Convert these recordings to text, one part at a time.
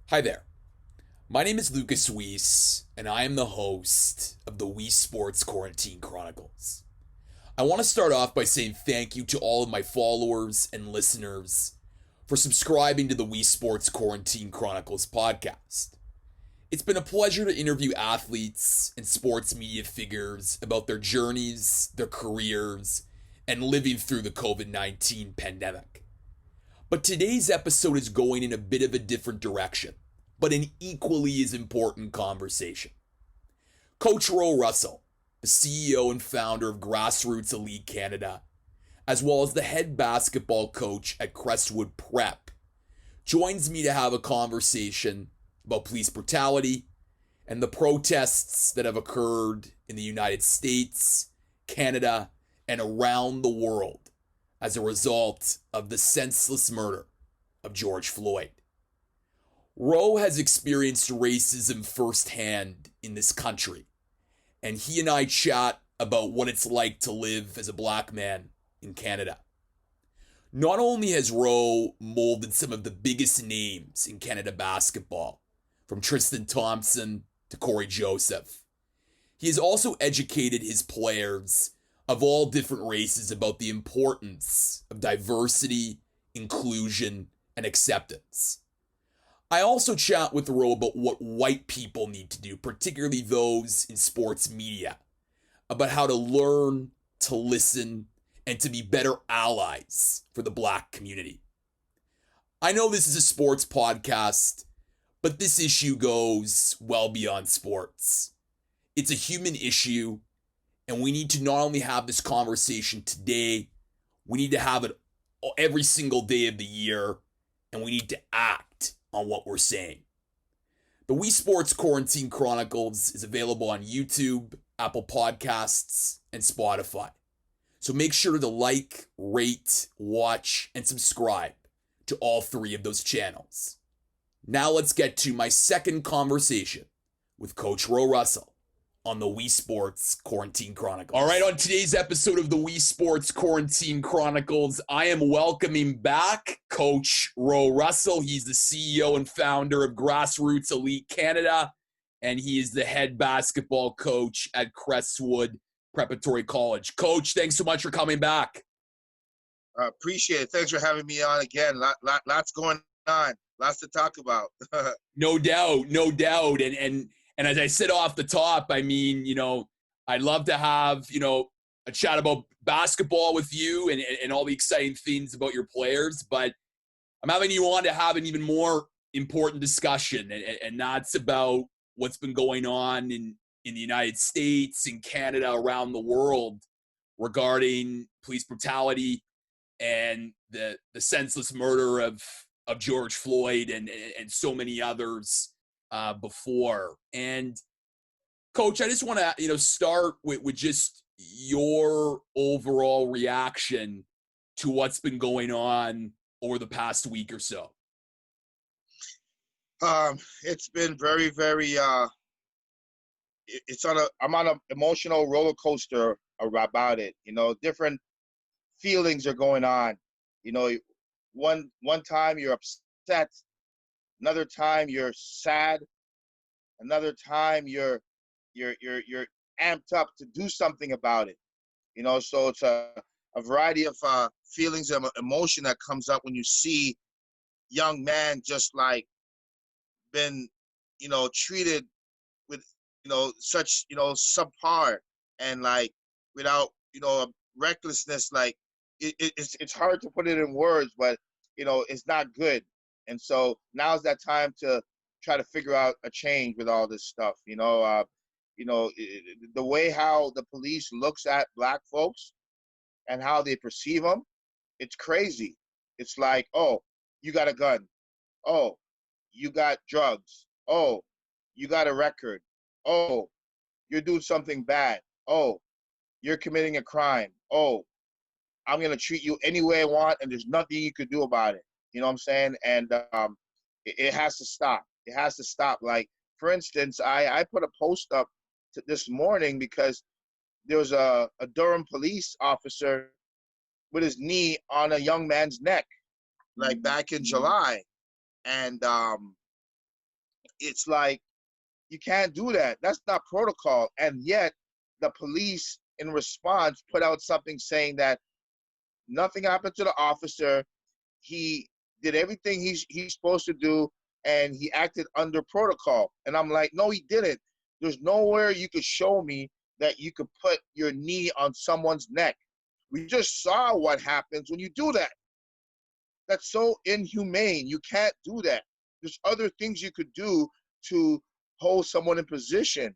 Hi there. My name is Lucas Weiss, and I am the host of the Weesesports Quarantine Chronicles. I want to start off by saying thank you to all of my followers and listeners for subscribing to the Weesports Quarantine Chronicles podcast. It's been a pleasure to interview athletes and sports media figures about their journeys, their careers, and living through the COVID-19 pandemic. But today's episode is going in a bit of a different direction, but an equally as important conversation. Coach Ro Russell, the CEO and founder of Grassroots Elite Canada, as well as the head basketball coach at Crestwood Prep, joins me to have a conversation about police brutality and the protests that have occurred in the United States, Canada, and around the world as a result of the senseless murder of George Floyd. Ro has experienced racism firsthand in this country, and he and I chat about what it's like to live as a black man in Canada. Not only has Ro molded some of the biggest names in Canada basketball, from Tristan Thompson to Corey Joseph, he has also educated his players of all different races about the importance of diversity, inclusion, and acceptance. I also chat with Ro about what white people need to do, particularly those in sports media, about how to learn, to listen, and to be better allies for the black community. I know this is a sports podcast, but this issue goes well beyond sports. It's a human issue, and we need to not only have this conversation today, we need to have it every single day of the year, and we need to act on what we're saying. The Weesports Quarantine Chronicles is available on YouTube, Apple Podcasts, and Spotify. So make sure to like, rate, watch, and subscribe to all three of those channels. Now let's get to my second conversation with Coach Ro Russell on the Weesports Quarantine Chronicles. All right, on today's episode of the Weesports Quarantine Chronicles, I am welcoming back Coach Ro Russell. He's the CEO and founder of Grassroots Elite Canada, and he is the head basketball coach at Crestwood Preparatory College. Coach, thanks so much for coming back. Appreciate it. Thanks for having me on again. Lots going on. Lots to talk about. No doubt, no doubt. And as I said off the top, I mean, I'd love to have, a chat about basketball with you and all the exciting things about your players. But I'm having you on to have an even more important discussion. And that's about what's been going on in the United States, in Canada, around the world regarding police brutality and the senseless murder of George Floyd and so many others before. And Coach, I just want to start with just your overall reaction to what's been going on over the past week or so. It's been very, very. I'm on an emotional roller coaster about it. Different feelings are going on. One time you're upset, another time you're sad, another time you're amped up to do something about it. So it's a variety of feelings and emotion that comes up when you see young man just like been treated with such subpar and like without recklessness. Like it's hard to put it in words, but it's not good. And so now's that time to try to figure out a change with all this stuff. The way how the police looks at black folks and how they perceive them, it's crazy. It's like, oh, you got a gun. Oh, you got drugs. Oh, you got a record. Oh, you're doing something bad. Oh, you're committing a crime. Oh, I'm going to treat you any way I want, and there's nothing you could do about it. You know what I'm saying? And it has to stop. It has to stop. Like, for instance, I put a post up this morning because there was a Durham police officer with his knee on a young man's neck, like back in July. And it's like, you can't do that. That's not protocol. And yet the police in response put out something saying that nothing happened to the officer. He did everything he's supposed to do, and he acted under protocol. And I'm like, no, he didn't. There's nowhere you could show me that you could put your knee on someone's neck. We just saw what happens when you do that. That's so inhumane. You can't do that. There's other things you could do to hold someone in position,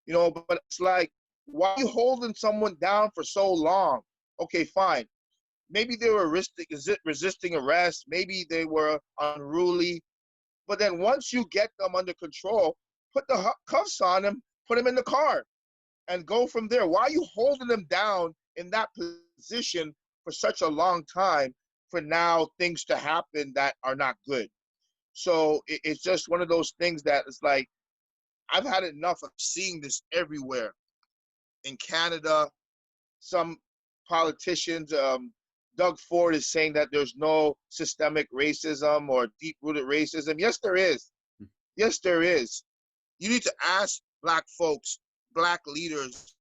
but it's like, why are you holding someone down for so long? Okay, fine. Maybe they were resisting arrest. Maybe they were unruly. But then once you get them under control, put the cuffs on them, put them in the car, and go from there. Why are you holding them down in that position for such a long time for now things to happen that are not good? So it's just one of those things that it's like, I've had enough of seeing this everywhere. In Canada, some politicians, Doug Ford is saying that there's no systemic racism or deep-rooted racism. Yes, there is. Yes, there is. You need to ask Black folks, Black leaders,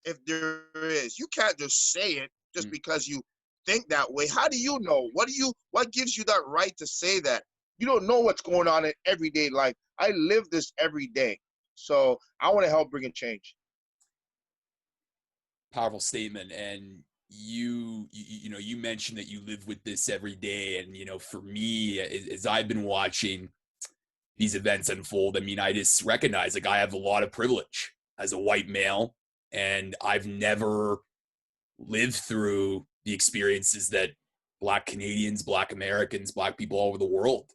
if there is. You can't just say it just because you think that way. How do you know? What gives you that right to say that? You don't know what's going on in everyday life. I live this every day. So I want to help bring a change. Powerful statement. And you mentioned that you live with this every day. And, for me, as I've been watching these events unfold, I mean, I just recognize, like, I have a lot of privilege as a white male, and I've never lived through the experiences that Black Canadians, Black Americans, Black people all over the world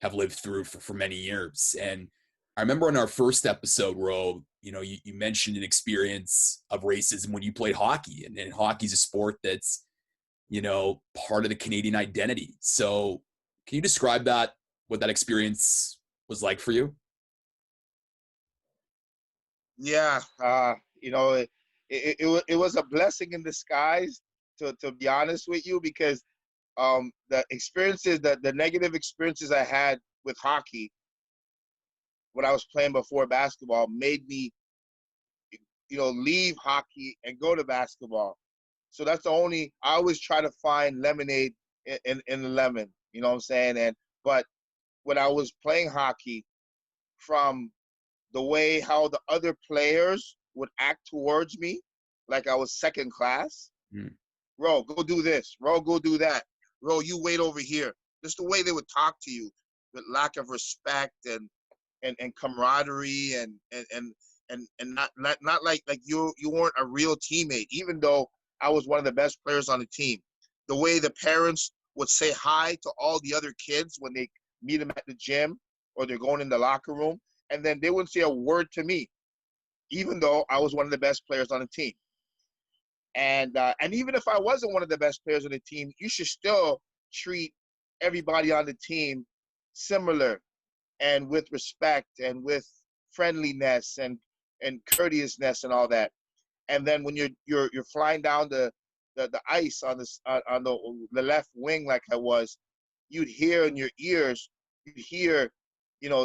have lived through for many years. And I remember in our first episode, Ro, you mentioned an experience of racism when you played hockey, and hockey's a sport that's, part of the Canadian identity. So can you describe what that experience was like for you? Yeah, it was a blessing in disguise, to be honest with you, because the negative experiences I had with hockey when I was playing before basketball made me, leave hockey and go to basketball. So that's I always try to find lemonade in the lemon, you know what I'm saying? But when I was playing hockey, from the way how the other players would act towards me, like I was second class. Ro, go do this. Ro, go do that. Ro, you wait over here. Just the way they would talk to you with lack of respect and camaraderie and not like you weren't a real teammate, even though I was one of the best players on the team. The way the parents would say hi to all the other kids when they meet them at the gym or they're going in the locker room, and then they wouldn't say a word to me, even though I was one of the best players on the team. And even if I wasn't one of the best players on the team, you should still treat everybody on the team similar and with respect and with friendliness and courteousness and all that. And then when you're flying down the ice on the left wing, like I was, you'd hear in your ears,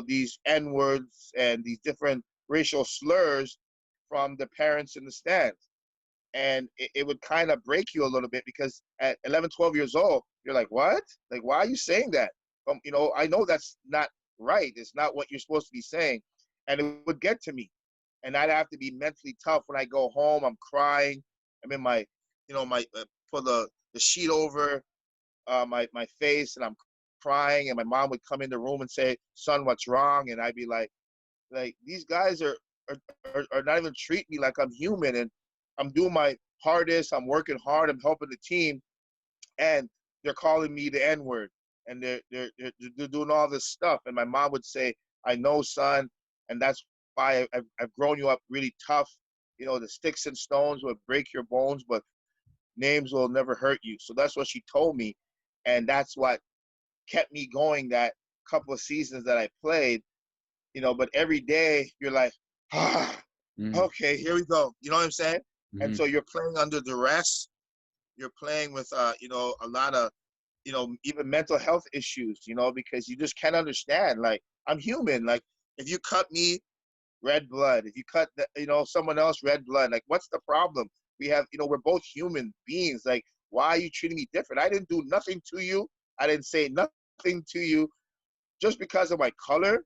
these N-words and these different racial slurs from the parents in the stands. And it would kind of break you a little bit, because at 11, 12 years old, you're like, what? Like, why are you saying that? I know that's not right. It's not what you're supposed to be saying. And it would get to me. And I'd have to be mentally tough when I go home. I'm crying. I'm in my, put the sheet over my face, and I'm crying. And my mom would come in the room and say, son, what's wrong? And I'd be like these guys are not even treating me like I'm human. And I'm doing my hardest. I'm working hard. I'm helping the team. And they're calling me the N-word. And they're doing all this stuff. And my mom would say, I know, son. And that's why I've grown you up really tough. The sticks and stones will break your bones, but names will never hurt you. So that's what she told me. And that's what kept me going that couple of seasons that I played. But every day you're like, okay, here we go. You know what I'm saying? Mm-hmm. And so you're playing under duress. You're playing with, a lot of, even mental health issues, because you just can't understand. Like, I'm human. Like, if you cut me, red blood. If you cut, someone else, red blood. Like, what's the problem? We have, we're both human beings. Like, why are you treating me different? I didn't do nothing to you. I didn't say nothing to you. Just because of my color,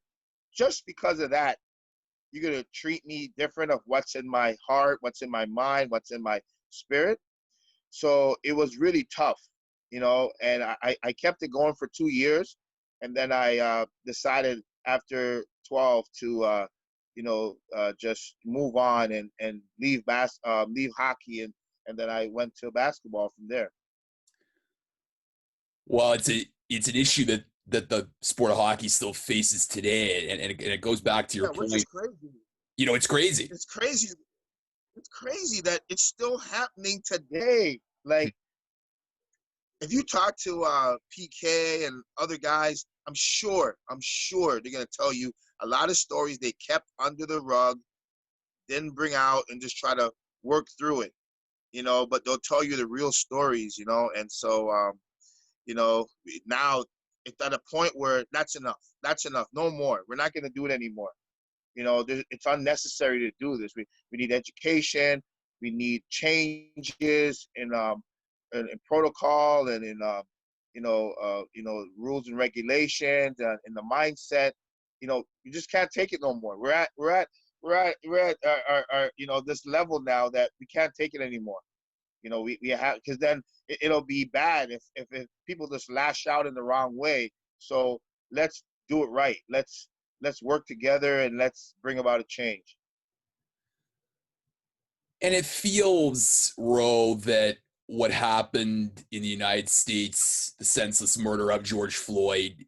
just because of that, you're going to treat me different of what's in my heart, what's in my mind, what's in my spirit. So it was really tough, and I kept it going for 2 years. And then I decided after 12 to, just move on and leave hockey. And then I went to basketball from there. Well, it's an issue that the sport of hockey still faces today, and it goes back to your point. Which is crazy. It's crazy. It's crazy. It's crazy that it's still happening today. Like, if you talk to PK and other guys, I'm sure they're gonna tell you a lot of stories they kept under the rug, didn't bring out, and just try to work through it. But they'll tell you the real stories. And so now it's at a point where that's enough. That's enough. No more. We're not gonna do it anymore. It's unnecessary to do this. We need education. We need changes in protocol and in rules and regulations in the mindset. You just can't take it no more. We're at our this level now that we can't take it anymore. We have, because then it'll be bad if people just lash out in the wrong way. So let's do it right. Let's work together and let's bring about a change. And it feels, Ro, that what happened in the United States, the senseless murder of George Floyd,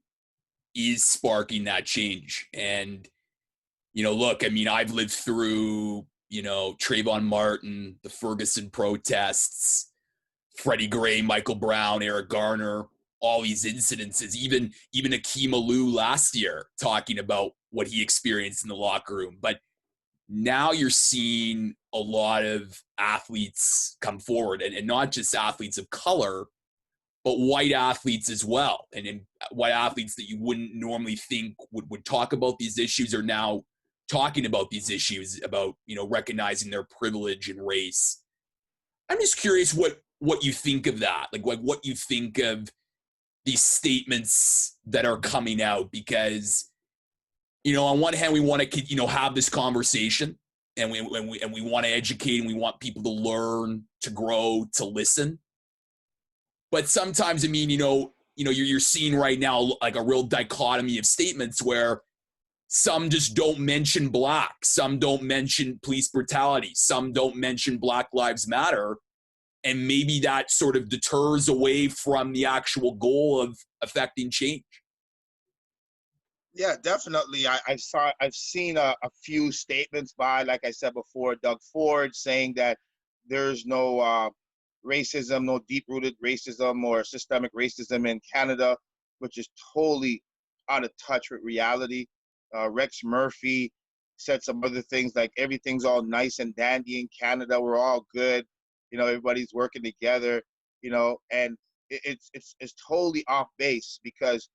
is sparking that change. And, look, I mean, I've lived through, Trayvon Martin, the Ferguson protests, Freddie Gray, Michael Brown, Eric Garner, all these incidences, even Akeem Alou last year talking about what he experienced in the locker room. But now you're seeing a lot of athletes come forward, and not just athletes of color, but white athletes as well. And white athletes that you wouldn't normally think would talk about these issues are now talking about these issues, about, recognizing their privilege and race. I'm just curious what you think of that, like what you think of these statements that are coming out, because, on one hand, we want to, have this conversation, and we want to educate, and we want people to learn, to grow, to listen. But sometimes, I mean, you're seeing right now like a real dichotomy of statements where some just don't mention black, some don't mention police brutality, some don't mention Black Lives Matter. And maybe that sort of deters away from the actual goal of affecting change. Yeah, definitely. I've seen a few statements by, like I said before, Doug Ford, saying that there's no racism, no deep-rooted racism or systemic racism in Canada, which is totally out of touch with reality. Rex Murphy said some other things like everything's all nice and dandy in Canada. We're all good. Everybody's working together, and it's totally off base, because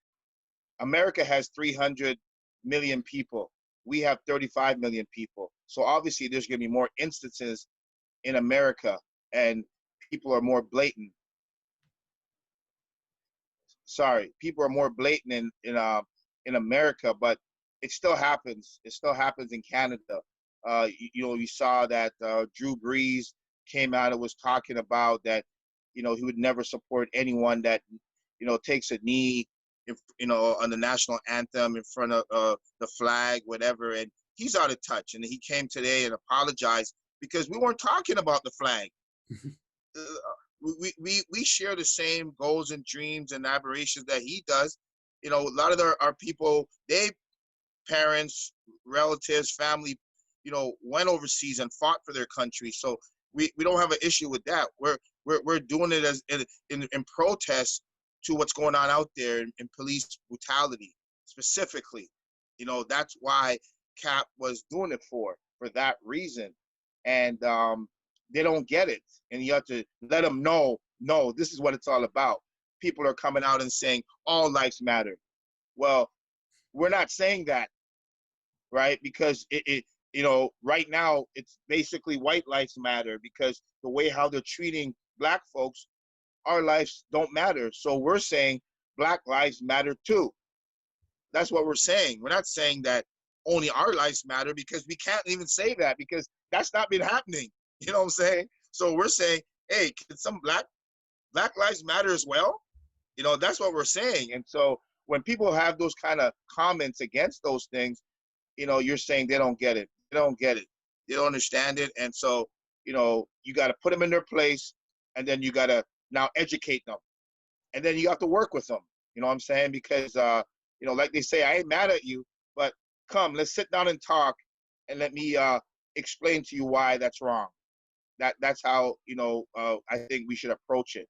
America has 300 million people. We have 35 million people. So obviously there's going to be more instances in America, and people are more blatant. People are more blatant in America, but it still happens. It still happens in Canada. You saw that Drew Brees came out and was talking about that, he would never support anyone that, takes a knee, on the national anthem in front of the flag, whatever. And he's out of touch. And he came today and apologized, because we weren't talking about the flag. We share the same goals and dreams and aspirations that he does. A lot of our people, parents, relatives, family, went overseas and fought for their country. So we don't have an issue with that. We're doing it as in protest to what's going on out there in police brutality specifically. That's why Cap was doing it for that reason. And they don't get it. And you have to let them know, no, this is what it's all about. People are coming out and saying all lives matter. Well, we're not saying that, right? Because right now it's basically white lives matter, because the way how they're treating black folks, our lives don't matter. So we're saying black lives matter too. That's what we're saying. We're not saying that only our lives matter, because we can't even say that, because that's not been happening. You know what I'm saying? So we're saying, hey, can some black lives matter as well? That's what we're saying. And so when people have those kind of comments against those things, you're saying they don't get it. They don't get it. They don't understand it. And so, you got to put them in their place, and then you got to now educate them. And then you have to work with them. You know what I'm saying? Because, like they say, I ain't mad at you, but come, let's sit down and talk, and let me explain to you why that's wrong. That's how, I think we should approach it.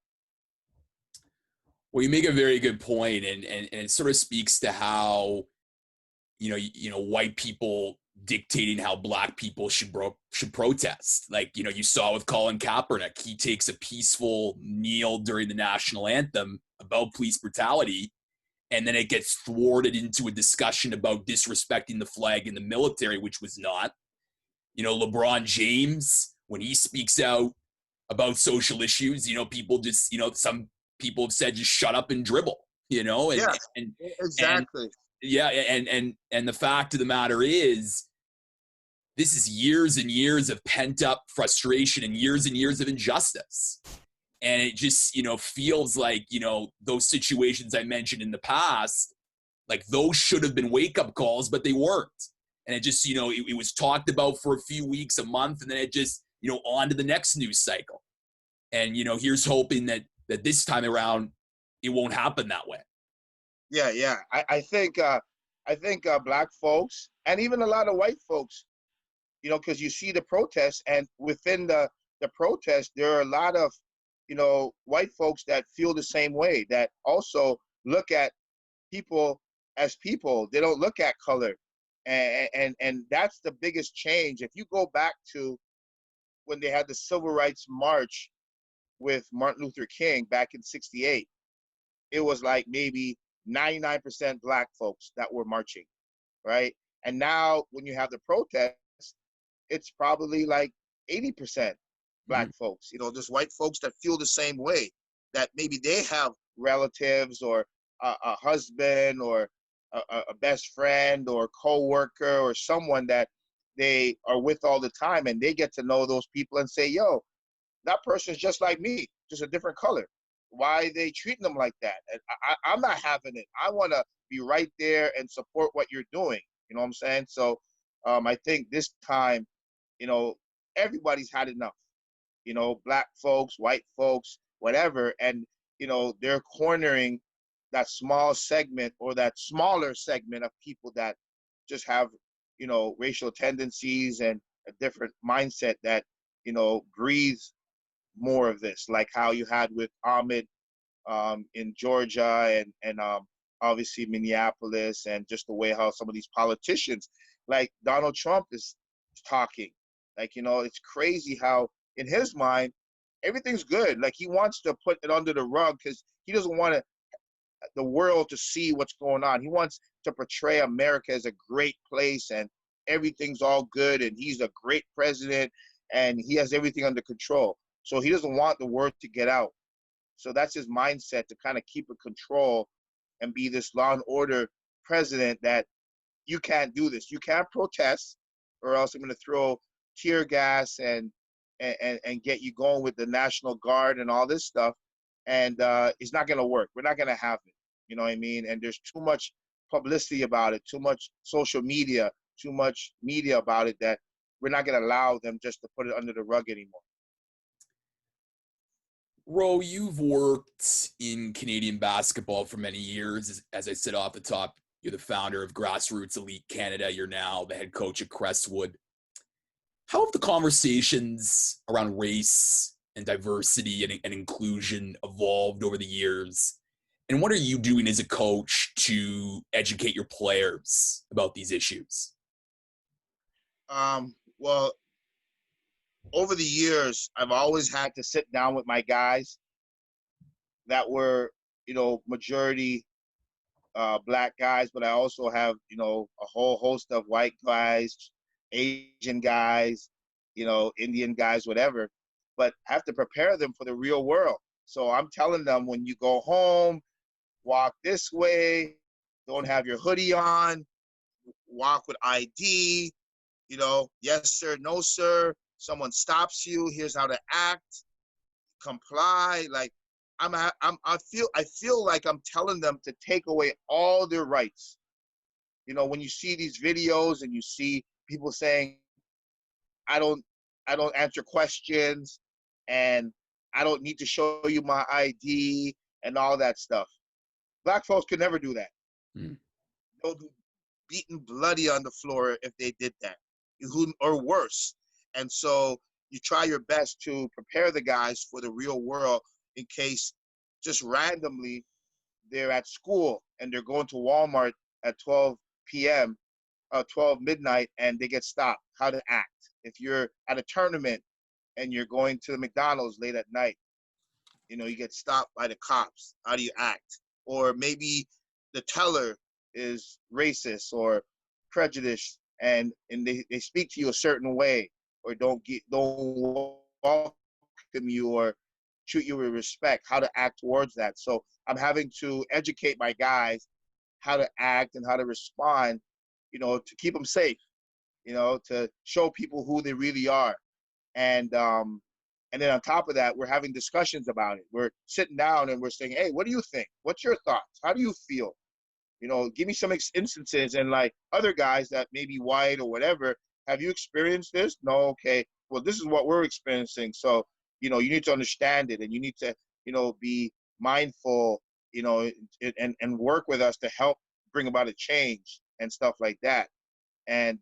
Well, you make a very good point, and it sort of speaks to how white people dictating how black people should protest. Like, you saw with Colin Kaepernick, he takes a peaceful kneel during the national anthem about police brutality, and then it gets thwarted into a discussion about disrespecting the flag in the military, which was not. LeBron James, when he speaks out about social issues, people just, some people have said just shut up and dribble, Yeah, and exactly. And the fact of the matter is, this is years and years of pent up frustration and years of injustice. And it just, feels like, those situations I mentioned in the past, like those should have been wake up calls, but they weren't. And it just, it was talked about for a few weeks, a month, and then it just, on to the next news cycle. And, here's hoping that this time around, it won't happen that way. Yeah. I think black folks, and even a lot of white folks, because you see the protests, and within the protest, there are a lot of, white folks that feel the same way, that also look at people as people. They don't look at color. And that's the biggest change. If you go back to when they had the Civil Rights March with Martin Luther King back in '68, it was like maybe 99% black folks that were marching, right? And now when you have the protest, it's probably like 80% black folks, just white folks that feel the same way, that maybe they have relatives or a husband or a best friend or co-worker or someone that they are with all the time, and they get to know those people and say, yo, that person's just like me, just a different color. Why are they treating them like that? And I'm not having it. I want to be right there and support what you're doing. You know what I'm saying? So I think this time, everybody's had enough. Black folks, white folks, whatever. And, they're cornering that small segment, or that smaller segment of people that just have, racial tendencies and a different mindset that, breathes more of this, like how you had with Ahmed in Georgia, and obviously Minneapolis, and just the way how some of these politicians, like Donald Trump, is talking. Like, it's crazy how in his mind, everything's good. Like, he wants to put it under the rug because he doesn't want the world to see what's going on. He wants to portray America as a great place, and everything's all good, and he's a great president, and he has everything under control. So he doesn't want the word to get out. So that's his mindset, to kind of keep it control and be this law and order president, that you can't do this. You can't protest, or else I'm going to throw tear gas and get you going with the National Guard and all this stuff. And it's not going to work. We're not going to have it. You know what I mean? And there's too much publicity about it, too much social media, too much media about it, that we're not going to allow them just to put it under the rug anymore. Ro, you've worked in Canadian basketball for many years. As I said off the top, you're the founder of Grassroots Elite Canada. You're now the head coach at Crestwood. How have the conversations around race and diversity and inclusion evolved over the years? And what are you doing as a coach to educate your players about these issues? Well, over the years, I've always had to sit down with my guys that were, majority black guys, but I also have, you know, a whole host of white guys, Asian guys, you know, Indian guys, whatever. But I have to prepare them for the real world. So I'm telling them, when you go home, walk this way, don't have your hoodie on, walk with ID, you know, yes sir, no sir. Someone stops you, here's how to act, comply. Like I feel like I'm telling them to take away all their rights. You know, when you see these videos and you see people saying, I don't I don't answer questions, and I don't need to show you my ID and all that stuff. Black folks could never do that. Mm. They'll be beaten bloody on the floor if they did that, or worse. And so you try your best to prepare the guys for the real world in case just randomly they're at school and they're going to Walmart at 12 p.m., 12 midnight, and they get stopped, how to act. If you're at a tournament and you're going to the McDonald's late at night, you know, you get stopped by the cops, how do you act? Or maybe the teller is racist or prejudiced, and they speak to you a certain way, or don't welcome you or treat you with respect, how to act towards that. So I'm having to educate my guys how to act and how to respond, you know, to keep them safe, you know, to show people who they really are. And then on top of that, we're having discussions about it. We're sitting down and we're saying, hey, what do you think? What's your thoughts? How do you feel? You know, give me some instances. And like other guys that may be white or whatever, have you experienced this? No, okay. Well, this is what we're experiencing. So, you know, you need to understand it, and you need to, you know, be mindful, you know, and work with us to help bring about a change and stuff like that. And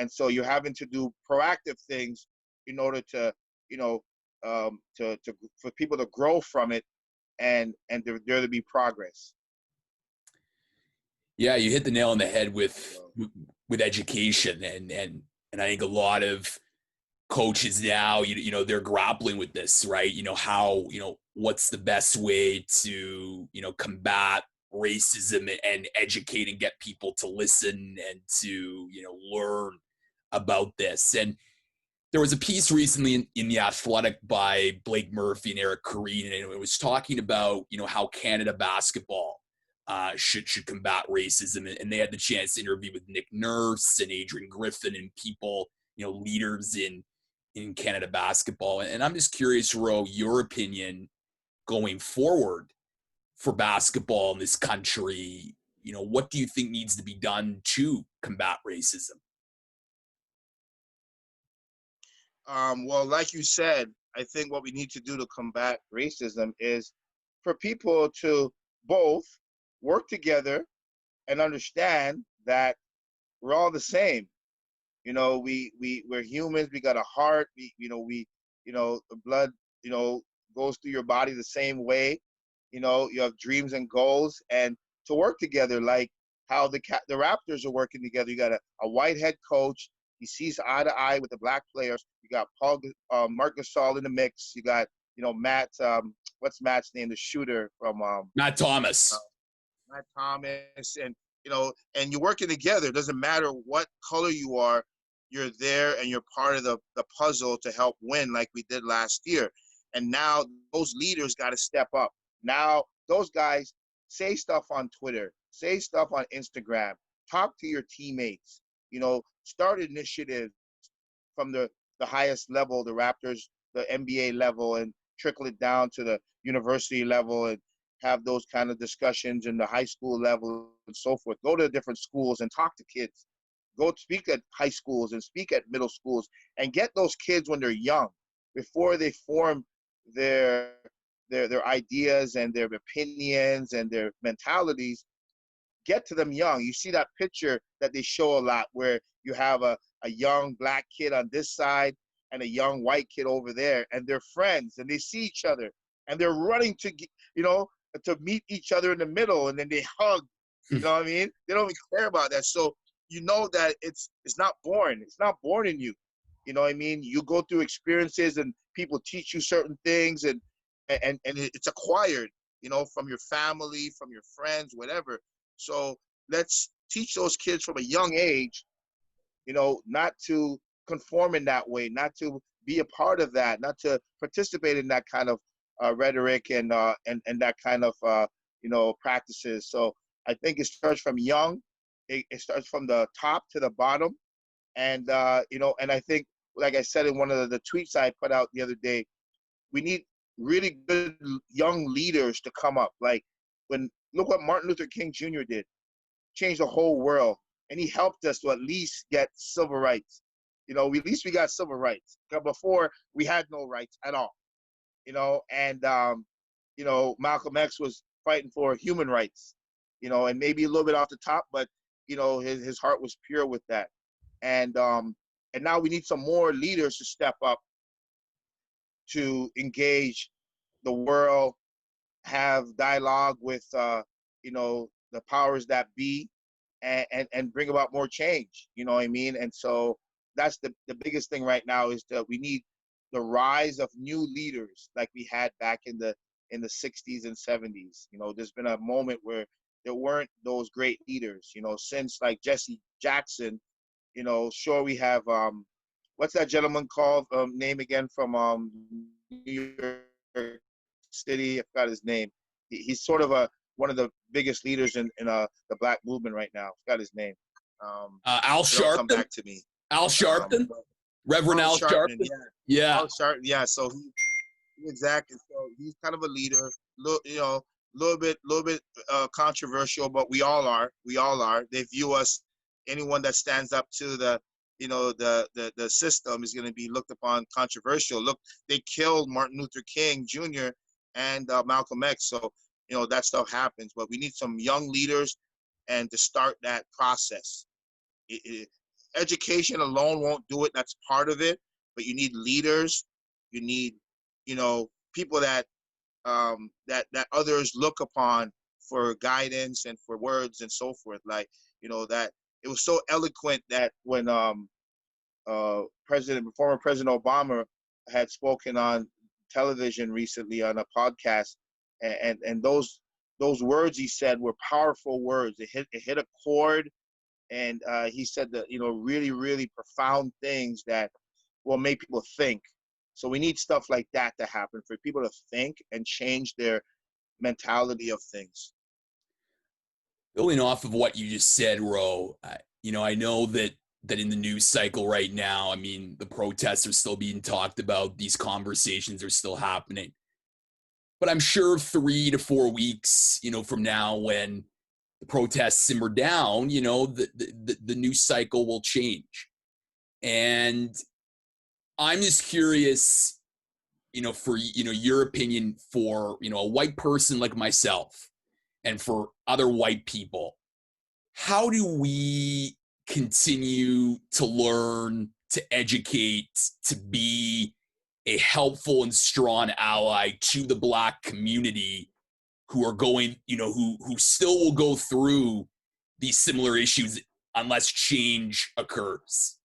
so you're having to do proactive things in order to, you know, for people to grow from it, and there to be progress. Yeah, you hit the nail on the head with education, and I think a lot of coaches now, you know, they're grappling with this, right? You know, how, you know, what's the best way to, you know, combat racism and educate and get people to listen and to, you know, learn about this. And there was a piece recently in The Athletic by Blake Murphy and Eric Kareen, and it was talking about, you know, how Canada basketball should combat racism. And they had the chance to interview with Nick Nurse and Adrian Griffin and people, you know, leaders in Canada basketball. And I'm just curious, Ro, your opinion going forward for basketball in this country. You know, what do you think needs to be done to combat racism? Well, like you said, I think what we need to do to combat racism is for people to both work together and understand that we're all the same. You know, we're humans. We got a heart. The blood, you know, goes through your body the same way. You know, you have dreams and goals, and to work together, like how the Raptors are working together. You got a white head coach. He sees eye to eye with the black players. You got Marc Gasol in the mix. You got, you know, Matt. What's Matt's name? The shooter from Matt Thomas. Matt Thomas, and you know, and you're working together. It doesn't matter what color you are. You're there, and you're part of the puzzle to help win, like we did last year. And now those leaders got to step up. Now those guys say stuff on Twitter, say stuff on Instagram, talk to your teammates. You know, start initiatives from the highest level, the Raptors, the NBA level, and trickle it down to the university level, and have those kind of discussions in the high school level and so forth. Go to different schools and talk to kids. Go speak at high schools and speak at middle schools, and get those kids when they're young, before they form their ideas and their opinions and their mentalities. Get to them young. You see that picture that they show a lot, where you have a young black kid on this side and a young white kid over there, and they're friends, and they see each other, and they're running to, you know, to meet each other in the middle, and then they hug. You know what I mean? They don't even care about that. So you know that it's not born. It's not born in you. You know what I mean? You go through experiences, and people teach you certain things, and it's acquired, you know, from your family, from your friends, whatever. So let's teach those kids from a young age, not to conform in that way, not to be a part of that, not to participate in that kind of rhetoric and that kind of practices. So I think it starts from young. It starts from the top to the bottom, and and I think, like I said in one of the tweets I put out the other day, we need really good young leaders to come up. Like look what Martin Luther King Jr. did, changed the whole world, and he helped us to at least get civil rights. At least we got civil rights. Before we had no rights at all. And Malcolm X was fighting for human rights. And maybe a little bit off the top, but his heart was pure with that. And now we need some more leaders to step up to engage the world, have dialogue with the powers that be, and bring about more change. You know what I mean? And so that's the biggest thing right now, is that we need the rise of new leaders like we had back in the 60s and 70s. There's been a moment where there weren't those great leaders, since like Jesse Jackson. Sure, we have what's that gentleman called, name again, from New York City? I forgot his name. He's sort of one of the biggest leaders in the Black movement right now. I forgot his name. Al Sharpton. Come back to me. Al Sharpton. Reverend Al Sharpton. Yeah. Al Sharpton. Yeah. So exactly. So he's kind of a leader. Little bit controversial, but we all are. They view us. Anyone that stands up to the system is going to be looked upon controversial. Look, they killed Martin Luther King Jr. and Malcolm X. So that stuff happens. But we need some young leaders, and to start that process. Education alone won't do it. That's part of it. But you need leaders. You need people that that others look upon for guidance and for words and so forth. Like that. It was so eloquent that when former President Obama had spoken on television recently on a podcast, and those words he said were powerful words. It hit a chord, and he said that really, really profound things that will make people think. So we need stuff like that to happen, for people to think and change their mentality of things. Building off of what you just said, Ro, I know that in the news cycle right now, I mean, the protests are still being talked about. These conversations are still happening. But I'm sure 3 to 4 weeks, from now, when the protests simmer down, the news cycle will change. And I'm just curious, for, your opinion for, a white person like myself, and for other white people, how do we continue to learn, to educate, to be a helpful and strong ally to the Black community who are going, who still will go through these similar issues unless change occurs?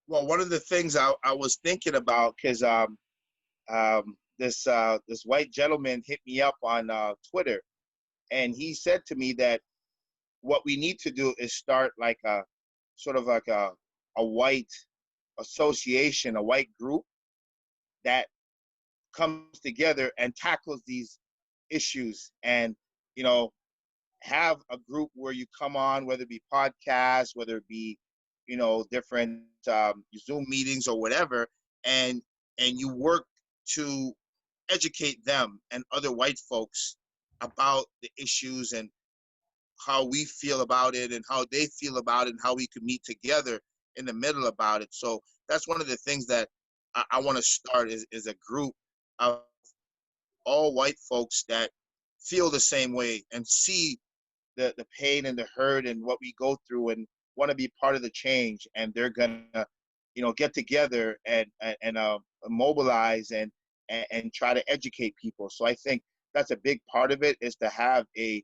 Well, one of the things I was thinking about, because this white gentleman hit me up on Twitter, and he said to me that what we need to do is start like a sort of like a white association, a white group that comes together and tackles these issues, and have a group where you come on, whether it be podcasts, whether it be different Zoom meetings or whatever, and you work to educate them and other white folks about the issues and how we feel about it and how they feel about it, and how we could meet together in the middle about it. So that's one of the things that I want to start, is a group of all white folks that feel the same way and see the pain and the hurt and what we go through, and want to be part of the change. And they're gonna get together and mobilize and try to educate people. So I think that's a big part of it, is to have a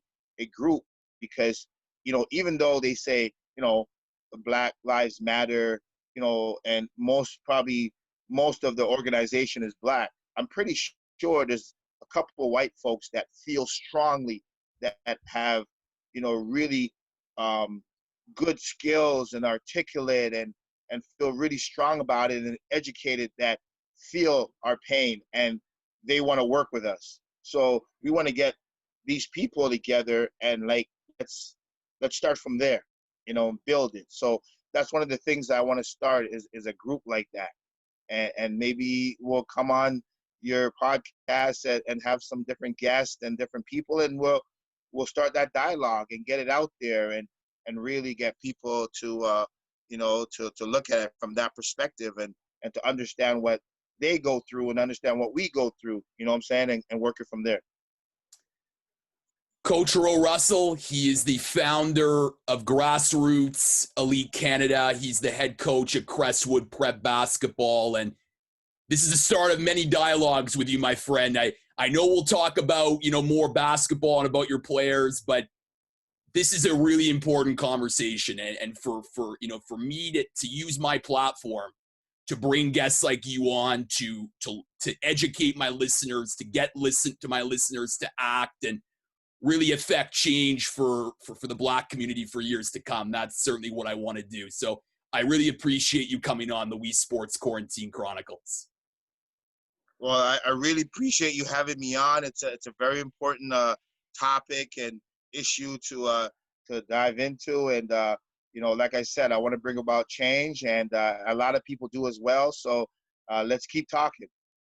group, because even though they say Black Lives Matter, and most of the organization is Black, I'm pretty sure there's a couple of white folks that feel strongly that have really good skills and articulate and feel really strong about it and educated, that feel our pain and they want to work with us. So we want to get these people together and let's start from there, and build it. So that's one of the things that I want to start is a group like that. And maybe we'll come on your podcast and have some different guests and different people, and we'll start that dialogue and get it out there and really get people to to look at it from that perspective and to understand what they go through and understand what we go through, what I'm saying, and work it from there. Coach Earl Russell, he is the founder of Grassroots Elite Canada. He's the head coach at Crestwood Prep basketball, and this is the start of many dialogues with you, my friend. I know we'll talk about, more basketball and about your players, but this is a really important conversation. And for me to use my platform to bring guests like you on to educate my listeners, to my listeners to act and really affect change for the Black community for years to come. That's certainly what I want to do. So I really appreciate you coming on the Weesports Quarantine Chronicles. Well, I really appreciate you having me on. It's a very important topic and issue to dive into. And, like I said, I want to bring about change, and a lot of people do as well. So let's keep talking.